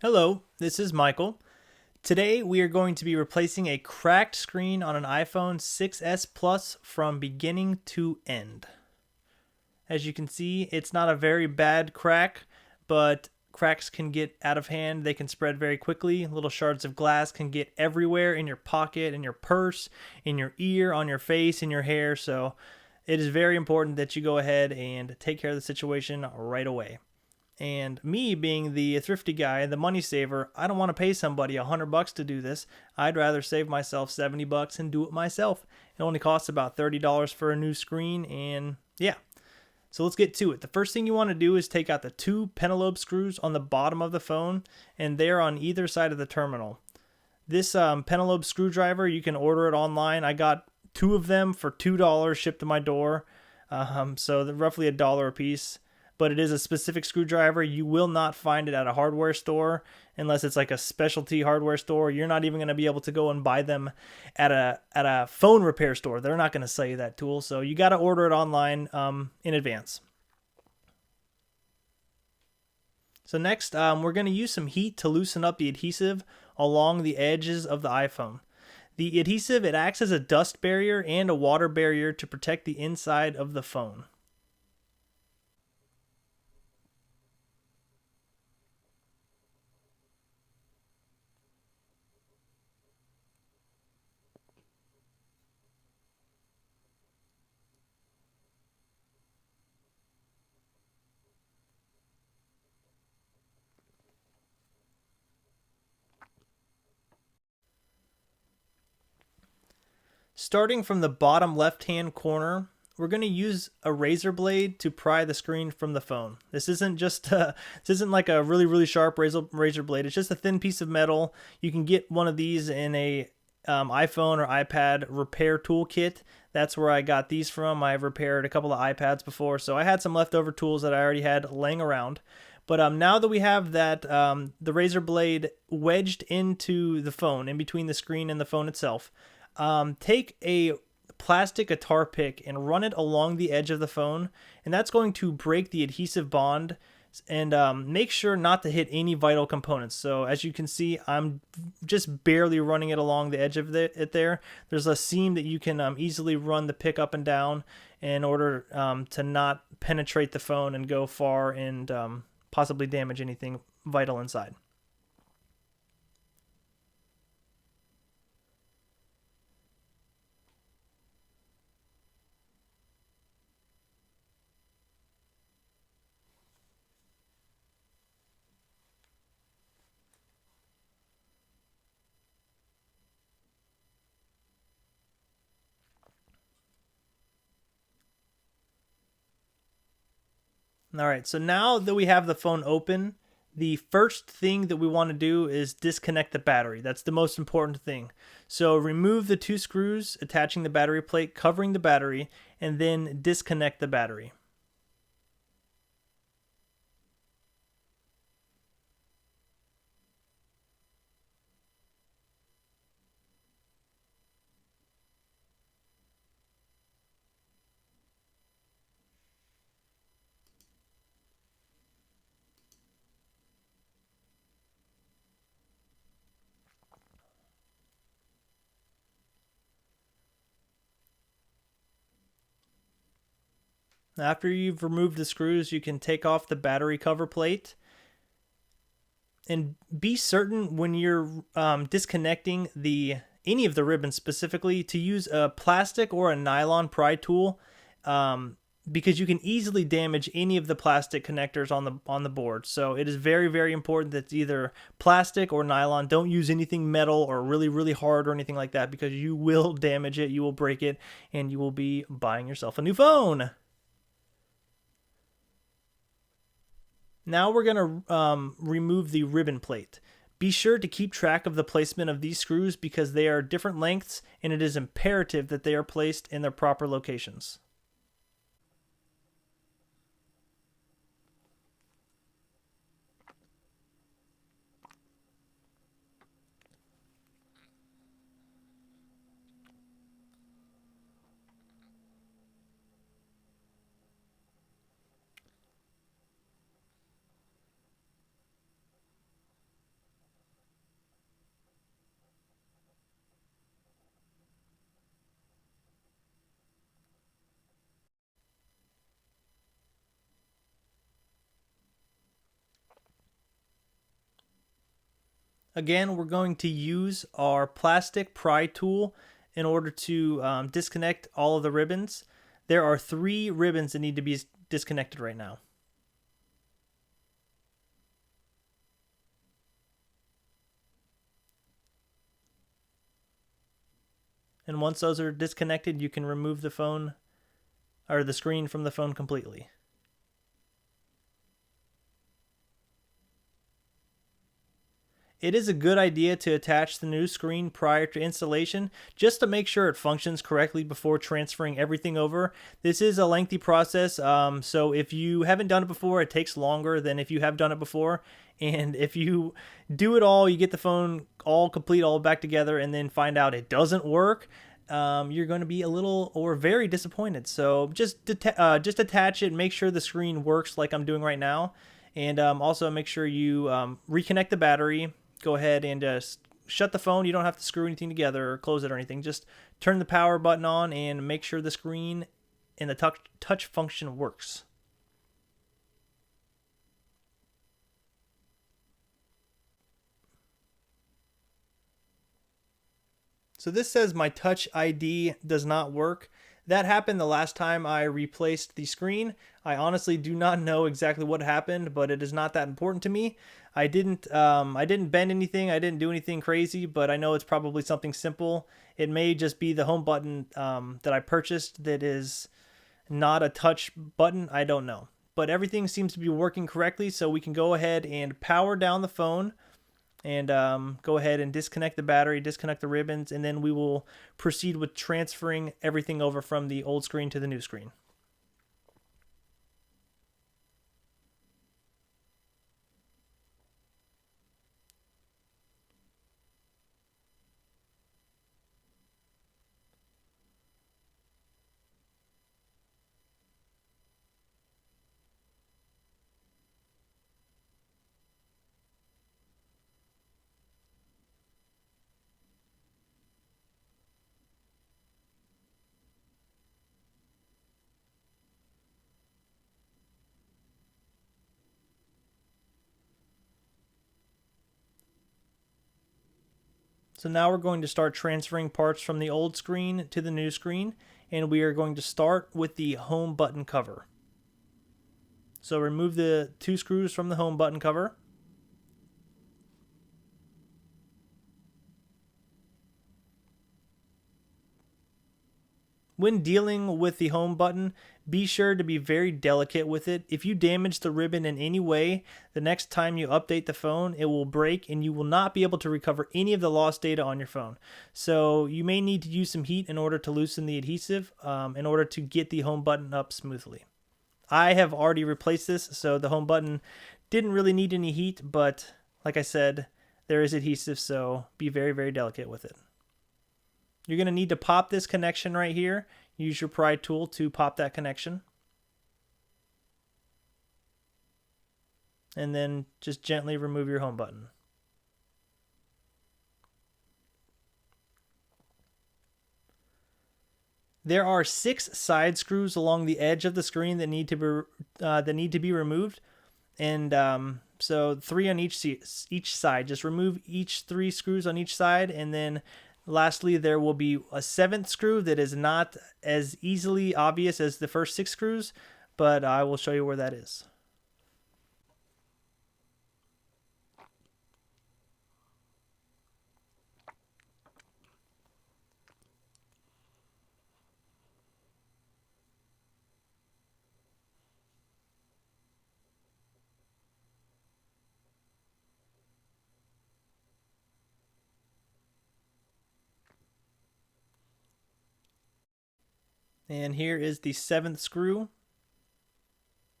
Hello, this is Michael. Today we are going to be replacing a cracked screen on an iPhone 6s Plus from beginning to end. As you can see, it's not a very bad crack, but cracks can get out of hand. They can spread very quickly. Little shards of glass can get everywhere in your pocket, in your purse, in your ear, on your face, in your hair. So it is very important that you go ahead and take care of the situation right away. And me being the thrifty guy, the money saver, I don't want to pay somebody $100 to do this. I'd rather save myself $70 and do it myself. It only costs about $30 for a new screen, and yeah. So let's get to it. The first thing you want to do is take out the two pentalobe screws on the bottom of the phone, and they're on either side of the terminal. This pentalobe screwdriver, you can order it online. I got two of them for $2 shipped to my door, so they're roughly $1 a piece. But it is a specific screwdriver. You will not find it at a hardware store unless it's like a specialty hardware store. You're not even going to be able to go and buy them at a phone repair store. They're not going to sell you that tool, so you got to order it online in advance. So next, we're going to use some heat to loosen up the adhesive along the edges of the iPhone. The adhesive, it acts as a dust barrier and a water barrier to protect the inside of the phone. Starting from the bottom left-hand corner, we're going to use a razor blade to pry the screen from the phone. This isn't like a really sharp razor blade. It's just a thin piece of metal. You can get one of these in a iPhone or iPad repair toolkit. That's where I got these from. I've repaired a couple of iPads before, so I had some leftover tools that I already had laying around. But now that we have that the razor blade wedged into the phone, in between the screen and the phone itself, take a plastic guitar pick and run it along the edge of the phone, and that's going to break the adhesive bond and make sure not to hit any vital components. So as you can see, I'm just barely running it along the edge of it there. There's a seam that you can easily run the pick up and down in order to not penetrate the phone and go far and possibly damage anything vital inside. All right, so now that we have the phone open, the first thing that we want to do is disconnect the battery. That's the most important thing. So remove the two screws attaching the battery plate, covering the battery, and then disconnect the battery. After you've removed the screws, you can take off the battery cover plate. And be certain when you're disconnecting any of the ribbons specifically to use a plastic or a nylon pry tool, because you can easily damage any of the plastic connectors on the board. So it is very important that it's either plastic or nylon. Don't use anything metal or really hard or anything like that, because you will damage it, you will break it, and you will be buying yourself a new phone. Now we're going to remove the ribbon plate. Be sure to keep track of the placement of these screws because they are different lengths, and it is imperative that they are placed in their proper locations. Again, we're going to use our plastic pry tool in order to disconnect all of the ribbons. There are 3 ribbons that need to be disconnected right now. And once those are disconnected, you can remove the phone or the screen from the phone completely. It is a good idea to attach the new screen prior to installation just to make sure it functions correctly before transferring everything over. This is a lengthy process, so if you haven't done it before, it takes longer than if you have done it before. And if you do it all, you get the phone all complete, all back together, and then find out it doesn't work, you're going to be a little or very disappointed. So just attach it, make sure the screen works like I'm doing right now, and also make sure you reconnect the battery. Go ahead and shut the phone. You don't have to screw anything together or close it or anything. Just turn the power button on and make sure the screen and the touch function works. So this says my Touch ID does not work. That happened the last time I replaced the screen. I honestly do not know exactly what happened, but it is not that important to me. I didn't bend anything. I didn't do anything crazy, but I know it's probably something simple. It may just be the home button that I purchased that is not a touch button. I don't know. But everything seems to be working correctly, so we can go ahead and power down the phone and go ahead and disconnect the battery, disconnect the ribbons, and then we will proceed with transferring everything over from the old screen to the new screen. So now we're going to start transferring parts from the old screen to the new screen, and we are going to start with the home button cover. So remove the 2 screws from the home button cover. When dealing with the home button, be sure to be very delicate with it. If you damage the ribbon in any way, the next time you update the phone, it will break and you will not be able to recover any of the lost data on your phone. So you may need to use some heat in order to loosen the adhesive in order to get the home button up smoothly. I have already replaced this, so the home button didn't really need any heat, but like I said, there is adhesive, so be very, very delicate with it. You're going to need to pop this connection right here. Use your pry tool to pop that connection. And then just gently remove your home button. There are 6 side screws along the edge of the screen that need to be removed, and so 3 on each side. Just remove each 3 screws on each side, and then lastly, there will be a 7th screw that is not as easily obvious as the first 6 screws, but I will show you where that is. And here is the 7th screw.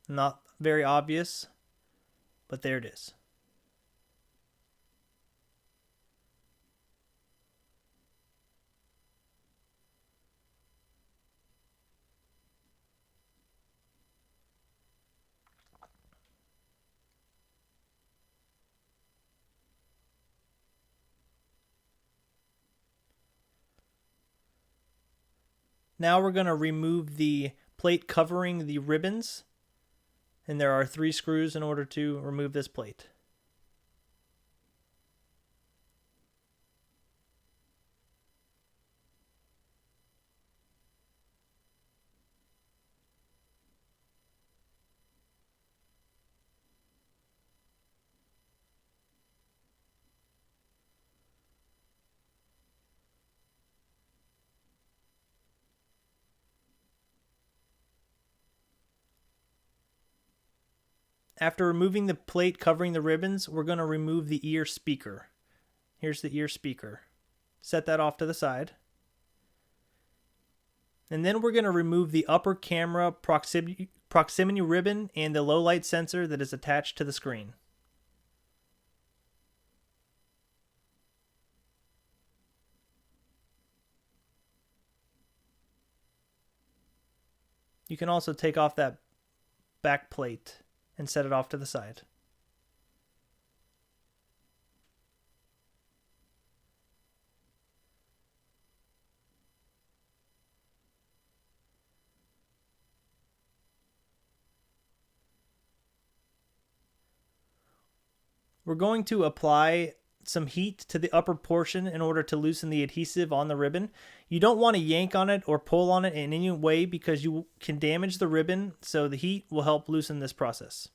Not very obvious, but there it is. Now we're going to remove the plate covering the ribbons, and there are 3 screws in order to remove this plate. After removing the plate covering the ribbons, we're going to remove the ear speaker. Here's the ear speaker. Set that off to the side. And then we're going to remove the upper camera proximity ribbon and the low light sensor that is attached to the screen. You can also take off that back plate and set it off to the side. We're going to apply some heat to the upper portion in order to loosen the adhesive on the ribbon. You don't want to yank on it or pull on it in any way because you can damage the ribbon, so the heat will help loosen this process.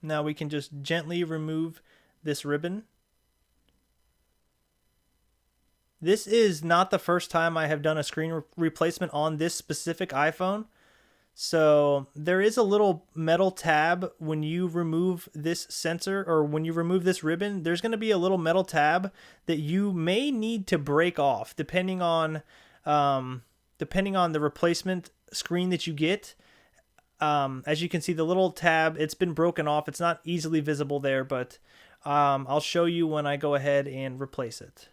Now we can just gently remove this ribbon. This is not the first time I have done a screen replacement on this specific iPhone. So there is a little metal tab when you remove this sensor, or when you remove this ribbon, there's going to be a little metal tab that you may need to break off depending on the replacement screen that you get. As you can see, the little tab, it's been broken off. It's not easily visible there, but I'll show you when I go ahead and replace it.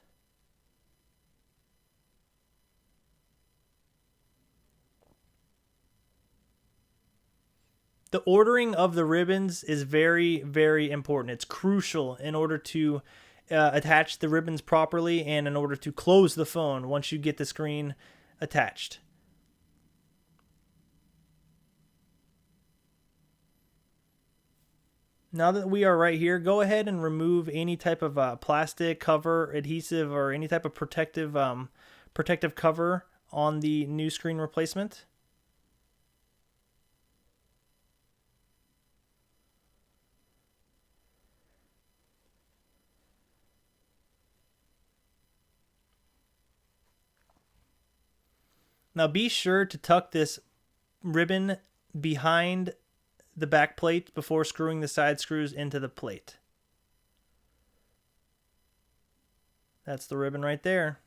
The ordering of the ribbons is very, very important. It's crucial in order to attach the ribbons properly and in order to close the phone once you get the screen attached. Now that we are right here, go ahead and remove any type of plastic cover, adhesive, or any type of protective cover on the new screen replacement. Now be sure to tuck this ribbon behind the back plate before screwing the side screws into the plate. That's the ribbon right there.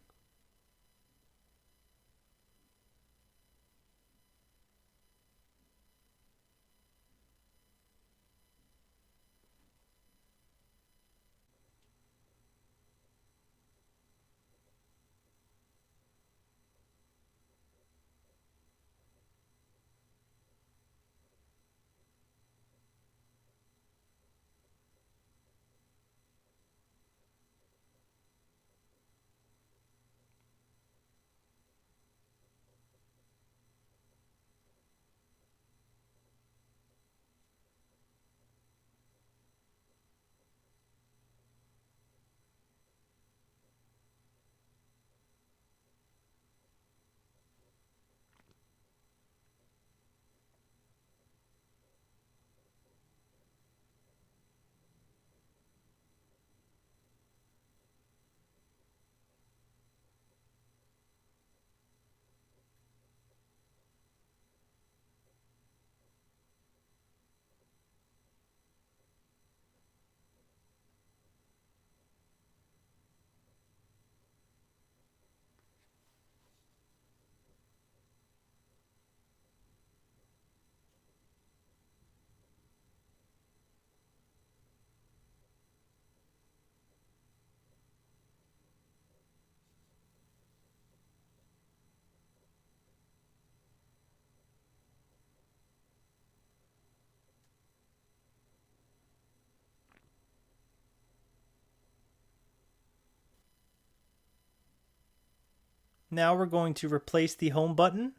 Now we're going to replace the home button.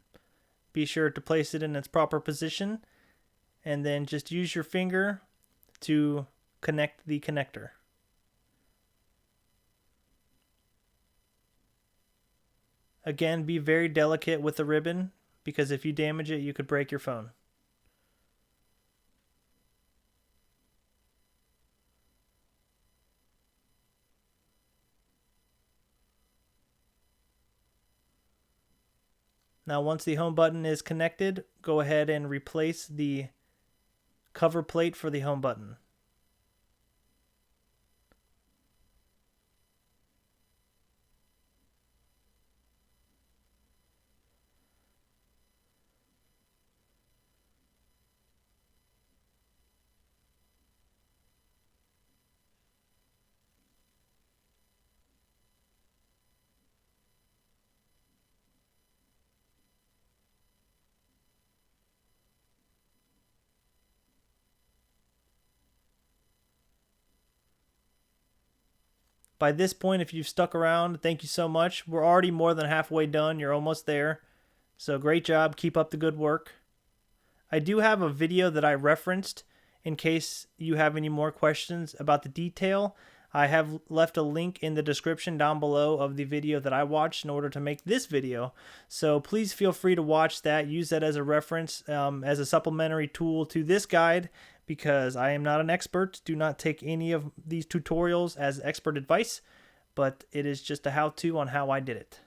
Be sure to place it in its proper position, and then just use your finger to connect the connector. Again, be very delicate with the ribbon because if you damage it, you could break your phone. Now, once the home button is connected, go ahead and replace the cover plate for the home button. By this point, if you've stuck around, thank you so much. We're already more than halfway done. You're almost there. So great job. Keep up the good work. I do have a video that I referenced in case you have any more questions about the detail. I have left a link in the description down below of the video that I watched in order to make this video. So please feel free to watch that. Use that as a reference, as a supplementary tool to this guide, because I am not an expert. Do not take any of these tutorials as expert advice, but it is just a how-to on how I did it.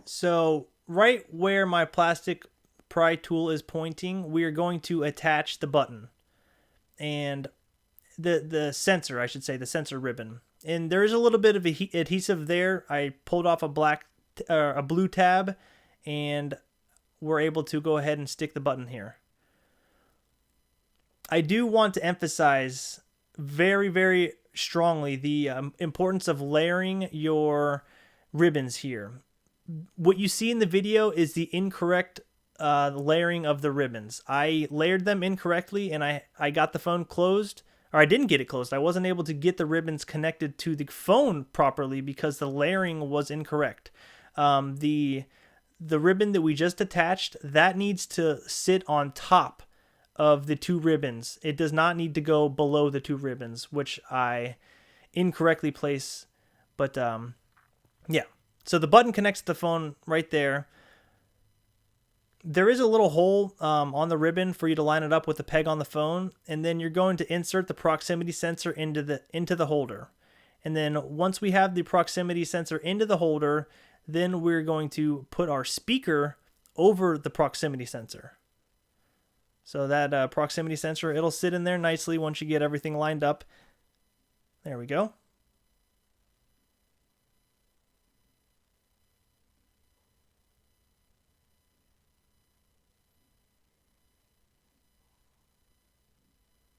So right where my plastic pry tool is pointing, we are going to attach the button and the sensor, I should say, the sensor ribbon. And there is a little bit of adhesive there. I pulled off a blue tab, and we're able to go ahead and stick the button here. I do want to emphasize very, very strongly the importance of layering your ribbons here. What you see in the video is the incorrect layering of the ribbons. I layered them incorrectly, and I got the phone closed, or I didn't get it closed. I wasn't able to get the ribbons connected to the phone properly because the layering was incorrect. The ribbon that we just attached, that needs to sit on top of the two ribbons. It does not need to go below the two ribbons, which I incorrectly place. But yeah. So the button connects to the phone right there. There is a little hole on the ribbon for you to line it up with the peg on the phone, and then you're going to insert the proximity sensor into the holder. And then once we have the proximity sensor into the holder, then we're going to put our speaker over the proximity sensor. So that proximity sensor, it'll sit in there nicely once you get everything lined up. There we go.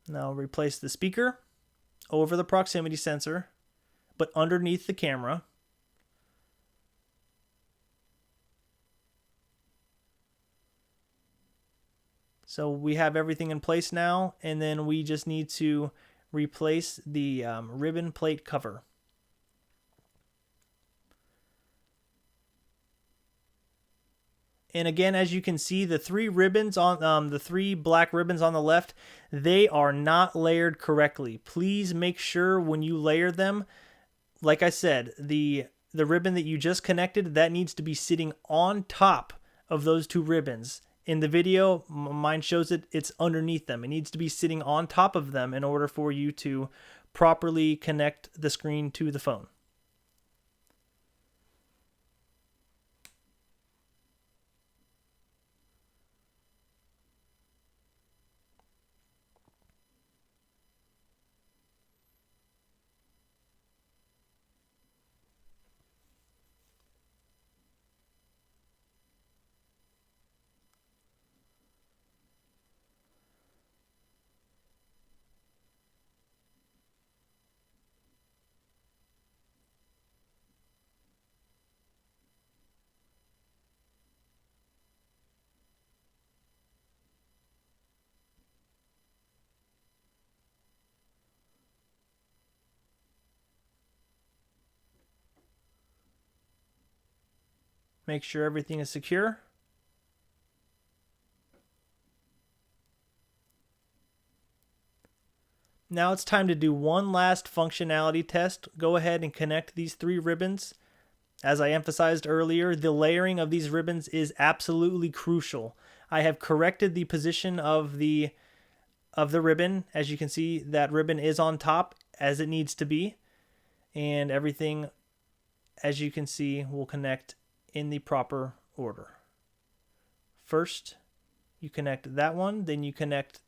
Now replace the speaker over the proximity sensor, but underneath the camera. So we have everything in place now, and then we just need to replace the ribbon plate cover. And again, as you can see, the three ribbons on the three black ribbons on the left, they are not layered correctly. Please make sure when you layer them, like I said, the ribbon that you just connected, that needs to be sitting on top of those two ribbons. In the video, mine shows it's underneath them. It needs to be sitting on top of them in order for you to properly connect the screen to the phone. Make sure everything is secure. Now it's time to do one last functionality test. Go ahead and connect these three ribbons As I emphasized earlier, the layering of these ribbons is absolutely crucial. I have corrected the position of the ribbon. As you can see, that ribbon is on top as it needs to be, and everything, as you can see, will connect in the proper order. First, you connect that one, then you connect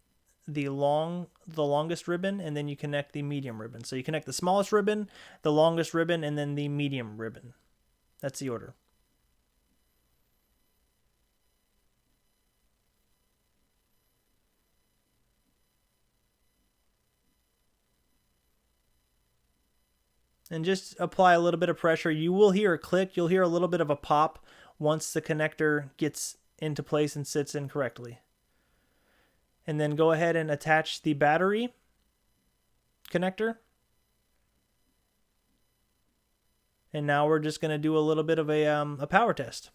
the longest ribbon, and then you connect the medium ribbon. So you connect the smallest ribbon, the longest ribbon, and then the medium ribbon. That's the order. And just apply a little bit of pressure. You will hear a click. You'll hear a little bit of a pop once the connector gets into place and sits in correctly. And then go ahead and attach the battery connector. And now we're just going to do a little bit of a power test.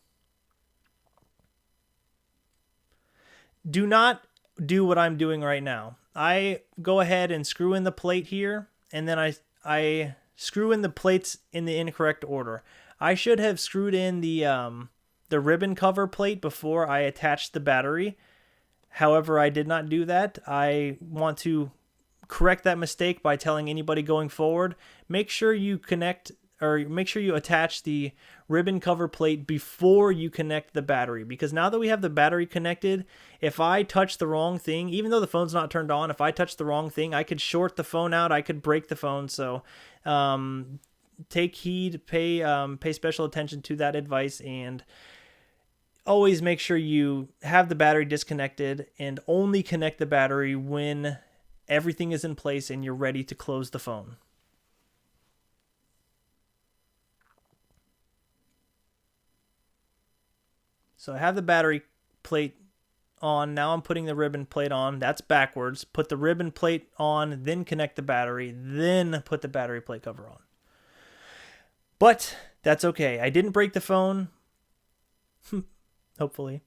Do not do what I'm doing right now. I go ahead and screw in the plate here, and then I screw in the plates in the incorrect order. I should have screwed in the ribbon cover plate before I attached the battery. However, I did not do that. I want to correct that mistake by telling anybody going forward, make sure you attach the ribbon cover plate before you connect the battery, because now that we have the battery connected, if I touch the wrong thing, even though the phone's not turned on, if I touch the wrong thing, I could short the phone out, I could break the phone. So take heed, pay special attention to that advice, and always make sure you have the battery disconnected and only connect the battery when everything is in place and you're ready to close the phone. So I have the battery plate on. Now I'm putting the ribbon plate on. That's backwards. Put the ribbon plate on, then connect the battery, then put the battery plate cover on. But that's okay. I didn't break the phone. Hopefully.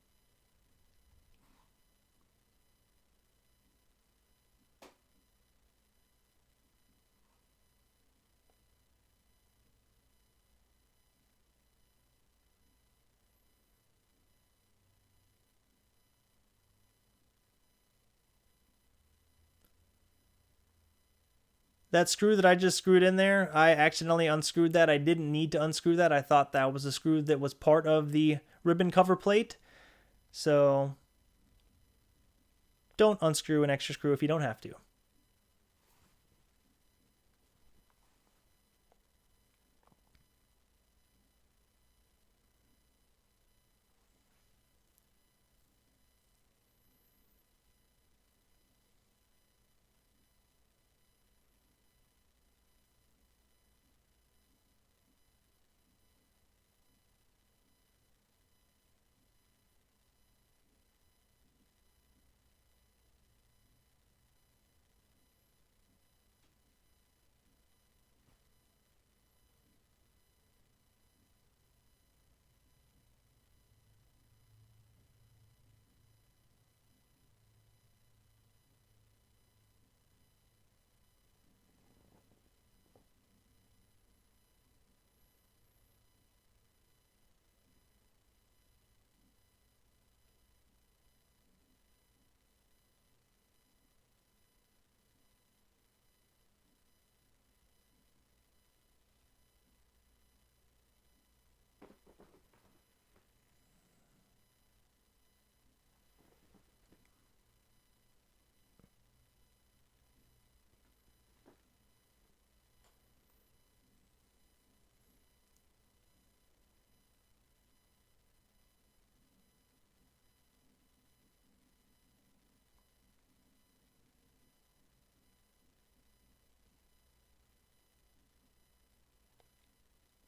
That screw that I just screwed in there, I accidentally unscrewed that. I didn't need to unscrew that. I thought that was a screw that was part of the ribbon cover plate. So don't unscrew an extra screw if you don't have to.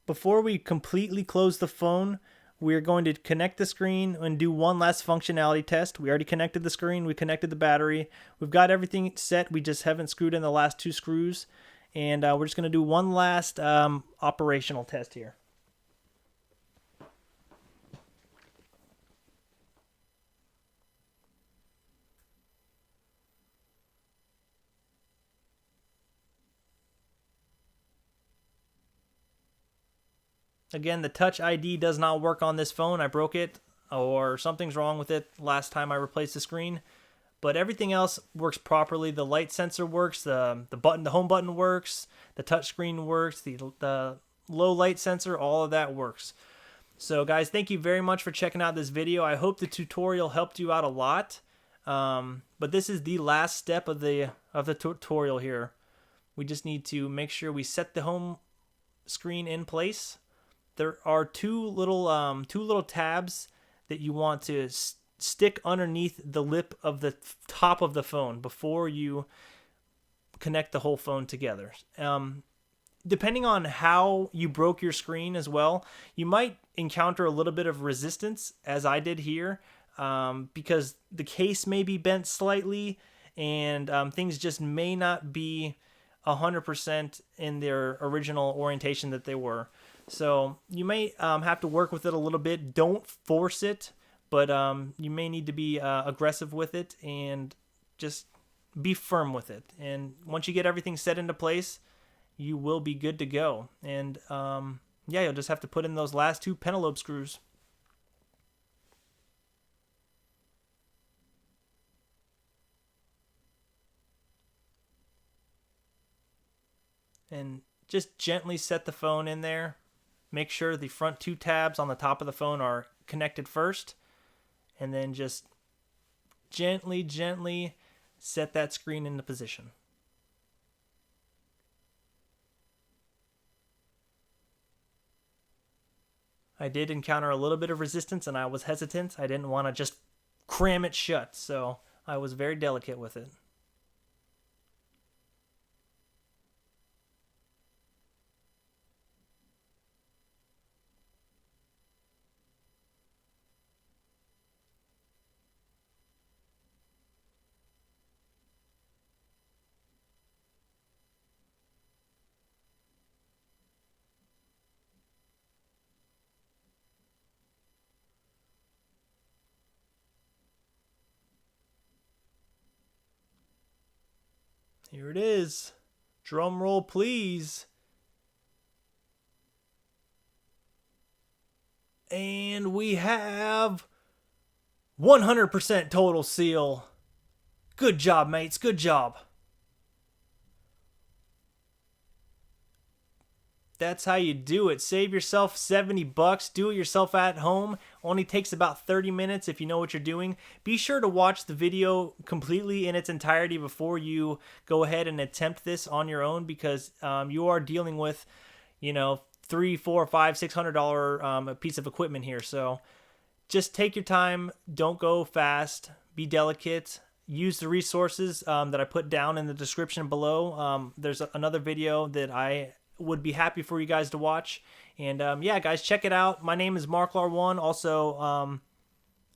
Before we completely close the phone, we're going to connect the screen and do one last functionality test. We already connected the screen, we connected the battery. We've got everything set. We just haven't screwed in the last two screws. And we're just going to do one last operational test here. Again, the Touch ID does not work on this phone. I broke it, or something's wrong with it last time I replaced the screen. But everything else works properly. The light sensor works, the home button works, the touch screen works, the low light sensor, all of that works. So guys, thank you very much for checking out this video. I hope the tutorial helped you out a lot. But this is the last step of the tutorial here. We just need to make sure we set the home screen in place. There are two little tabs that you want to stick underneath the lip of the top of the phone before you connect the whole phone together. Depending on how you broke your screen as well, you might encounter a little bit of resistance, as I did here, because the case may be bent slightly and things just may not be 100% in their original orientation that they were. So you may have to work with it a little bit. Don't force it, but you may need to be aggressive with it and just be firm with it. And once you get everything set into place, you will be good to go. And yeah, you'll just have to put in those last two pentalobe screws. And just gently set the phone in there. Make sure the front two tabs on the top of the phone are connected first. And then just gently set that screen into position. I did encounter a little bit of resistance and I was hesitant. I didn't want to just cram it shut, so I was very delicate with it. Here it is. Drum roll, please. And we have 100% total seal. Good job, mates. Good job. That's how you do it. Save yourself $70. Do it yourself at home. Only takes about 30 minutes if you know what you're doing. Be sure to watch the video completely in its entirety before you go ahead and attempt this on your own, because you are dealing with, $300, $400, $500, $600 a piece of equipment here. So just take your time. Don't go fast. Be delicate. Use the resources that I put down in the description below. There's another video that I would be happy for you guys to watch. And yeah, guys, check it out. My name is Marklar1. Also,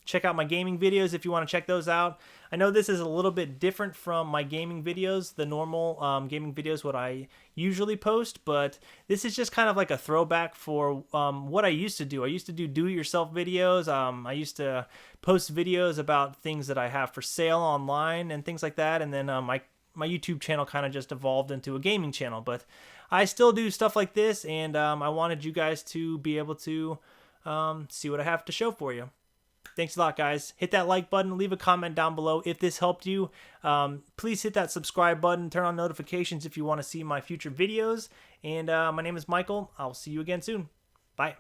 check out my gaming videos if you want to check those out. I know this is a little bit different from my gaming videos, the normal gaming videos, what I usually post, but this is just kind of like a throwback for what I used to do. I used to do do-it-yourself videos. I used to post videos about things that I have for sale online and things like that. And then my YouTube channel kind of just evolved into a gaming channel, but I still do stuff like this, and I wanted you guys to be able to see what I have to show for you. Thanks a lot, guys. Hit that like button. Leave a comment down below if this helped you. Please hit that subscribe button. Turn on notifications if you want to see my future videos. And my name is Michael. I'll see you again soon. Bye.